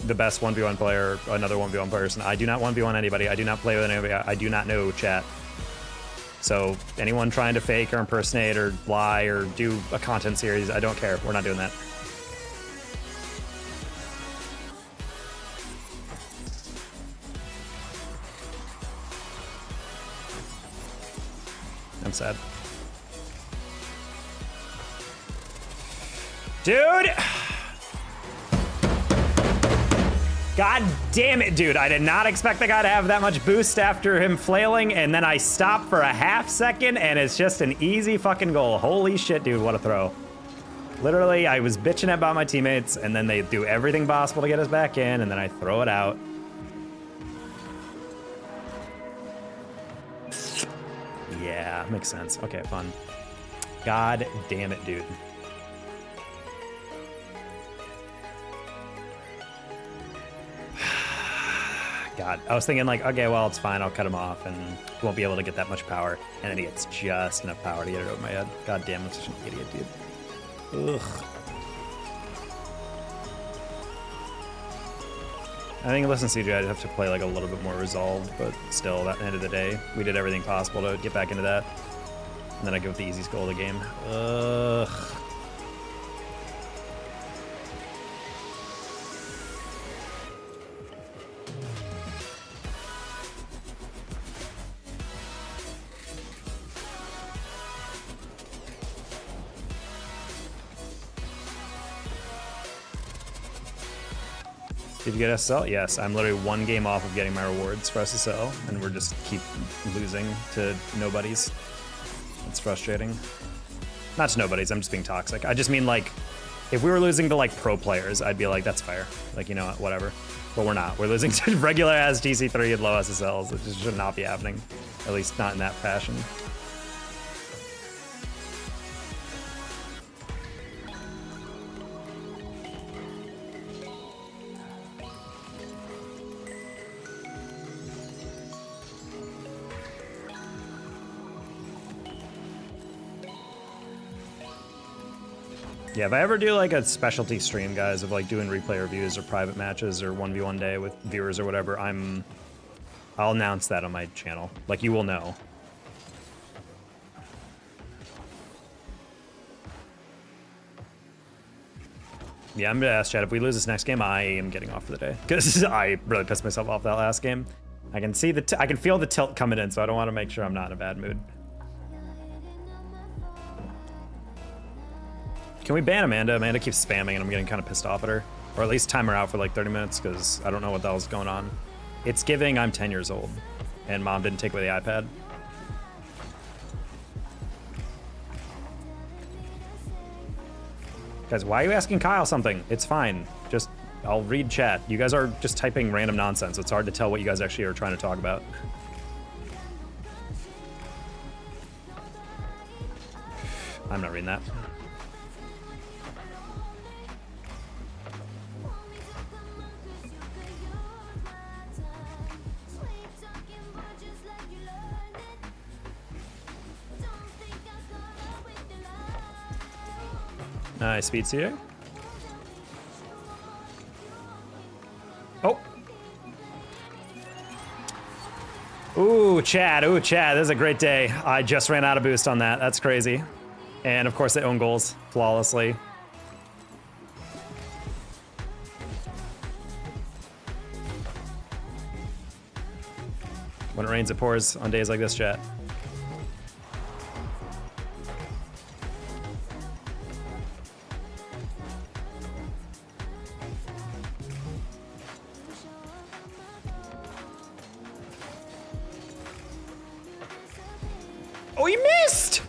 the best 1v1 player, another 1v1 person, I do not 1v1 anybody. I do not play with anybody. I do not know chat. So anyone trying to fake or impersonate or lie or do a content series, I don't care. We're not doing that. I'm sad. Dude! God damn it, dude. I did not expect the guy to have that much boost after him flailing, and then I stopped for a half second, and it's just an easy fucking goal. Holy shit, dude, what a throw. Literally, I was bitching about my teammates, and then they do everything possible to get us back in, and then I throw it out. Yeah, makes sense. Okay, fun. God damn it, dude. God, I was thinking like, okay, well, it's fine. I'll cut him off and he won't be able to get that much power. And then he gets just enough power to get it over my head. God damn, I'm such an idiot, dude. Ugh. I think listen, CJ, I'd have to play like a little bit more resolved, but still, at the end of the day, we did everything possible to get back into that. And then I go with the easiest goal of the game. Ugh. Did you get SSL? Yes, I'm literally one game off of getting my rewards for SSL, and we're just keep losing to nobodies. It's frustrating. Not to nobodies, I'm just being toxic. I just mean, like, if we were losing to, like, pro players, I'd be like, that's fair. Like, you know, whatever. But we're not. We're losing to regular-ass TC3 and low SSLs. It just should not be happening. At least not in that fashion. Yeah, if I ever do like a specialty stream, guys, of like doing replay reviews or private matches or 1v1 day with viewers or whatever, I'll announce that on my channel. Like, you will know. Yeah, I'm gonna ask Chad, if we lose this next game, I am getting off for the day. Because I really pissed myself off that last game. I can see I can feel the tilt coming in, so I don't want to make sure I'm not in a bad mood. Can we ban Amanda? Amanda keeps spamming and I'm getting kind of pissed off at her. Or at least time her out for like 30 minutes because I don't know what the hell's going on. It's giving I'm 10 years old and mom didn't take away the iPad. Guys, why are you asking Kyle something? It's fine. Just, I'll read chat. You guys are just typing random nonsense. It's hard to tell what you guys actually are trying to talk about. I'm not reading that. Nice speed here. Oh. Ooh, Chad. Ooh, Chad. This is a great day. I just ran out of boost on that. That's crazy. And of course, they own goals flawlessly. When it rains, it pours on days like this, chat. Oh, he missed!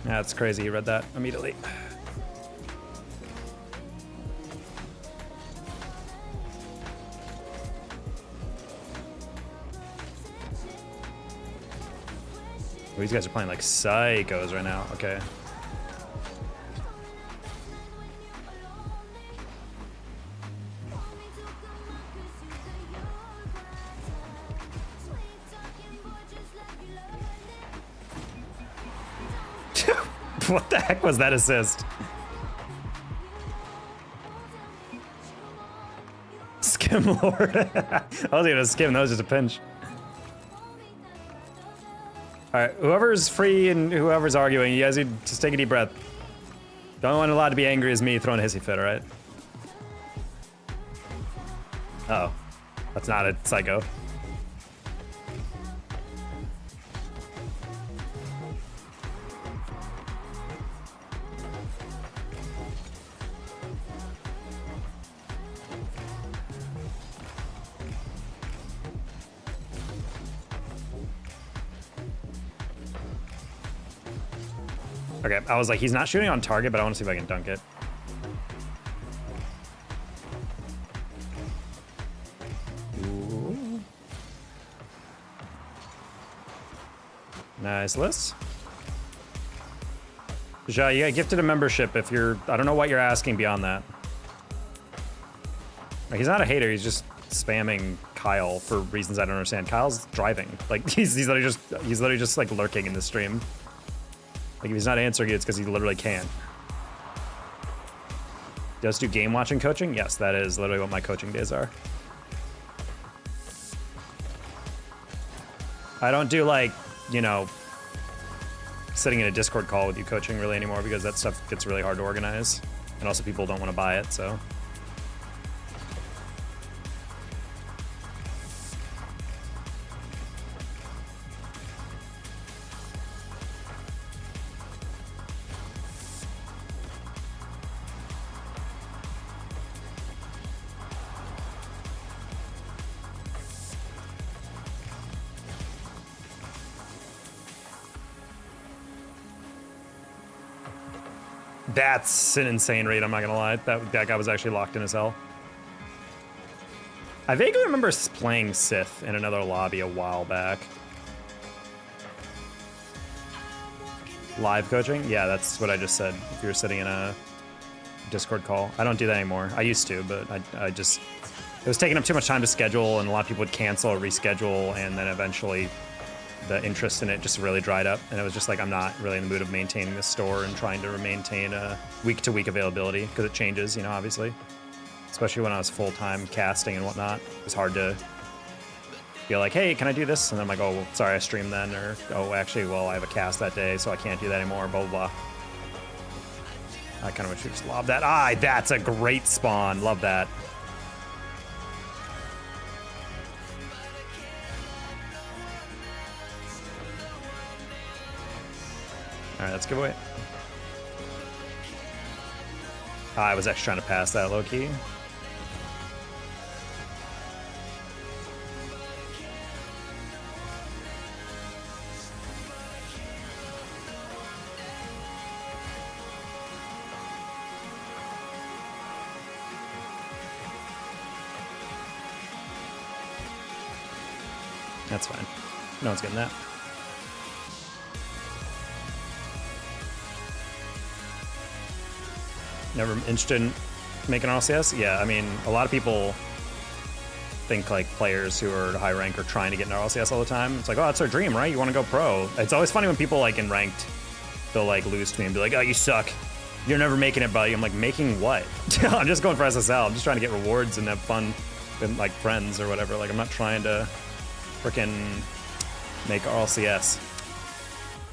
That's crazy. He read that immediately. Oh, these guys are playing like psychos right now. Okay. What the heck was that assist? Skim Lord. I was gonna skim, that was just a pinch. Alright, whoever's free and whoever's arguing, you guys need to just take a deep breath. The only one allowed to be angry is me throwing a hissy fit, alright? Uh-oh. That's not a psycho. Okay, I was like, he's not shooting on target, but I want to see if I can dunk it. Ooh. Nice list. Ja, you got gifted a membership if you're, I don't know what you're asking beyond that. Like, he's not a hater, he's just spamming Kyle for reasons I don't understand. Kyle's driving. Like, he's literally just like lurking in the stream. Like if he's not answering you, it's because he literally can't. Does do game watching coaching? Yes, that is literally what my coaching days are. I don't do like, you know, sitting in a Discord call with you coaching really anymore because that stuff gets really hard to organize. And also people don't want to buy it, so. That's an insane rate, I'm not gonna lie. That guy was actually locked in as hell. I vaguely remember playing Sith in another lobby a while back. Live coaching? Yeah, that's what I just said. If you were sitting in a Discord call. I don't do that anymore. I used to, but I just... It was taking up too much time to schedule, and a lot of people would cancel or reschedule, and then eventually the interest in it just really dried up, and it was just like, I'm not really in the mood of maintaining this store and trying to maintain a week-to-week availability, because it changes, you know, obviously. Especially when I was full-time casting and whatnot. It was hard to be like, hey, can I do this? And I'm like, oh, well, sorry, I streamed then, or, oh, actually, well, I have a cast that day, so I can't do that anymore, blah, blah, blah. I kind of wish we just lobbed that. Ah, that's a great spawn. Love that. All right, let's give away. I was actually trying to pass that low key. That's fine. No one's getting that. Never interested in making RLCS? Yeah, I mean, a lot of people think like players who are high rank are trying to get in RLCS all the time. It's like, oh, that's their dream, right? You want to go pro. It's always funny when people like in ranked, they'll like lose to me and be like, oh, you suck. You're never making it, buddy. I'm like, making what? I'm just going for SSL. I'm just trying to get rewards and have fun with like friends or whatever. Like, I'm not trying to freaking make RLCS.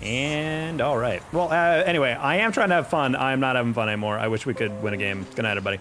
And all right. Well, anyway, I am trying to have fun. I'm not having fun anymore. I wish we could win a game. Good night, everybody.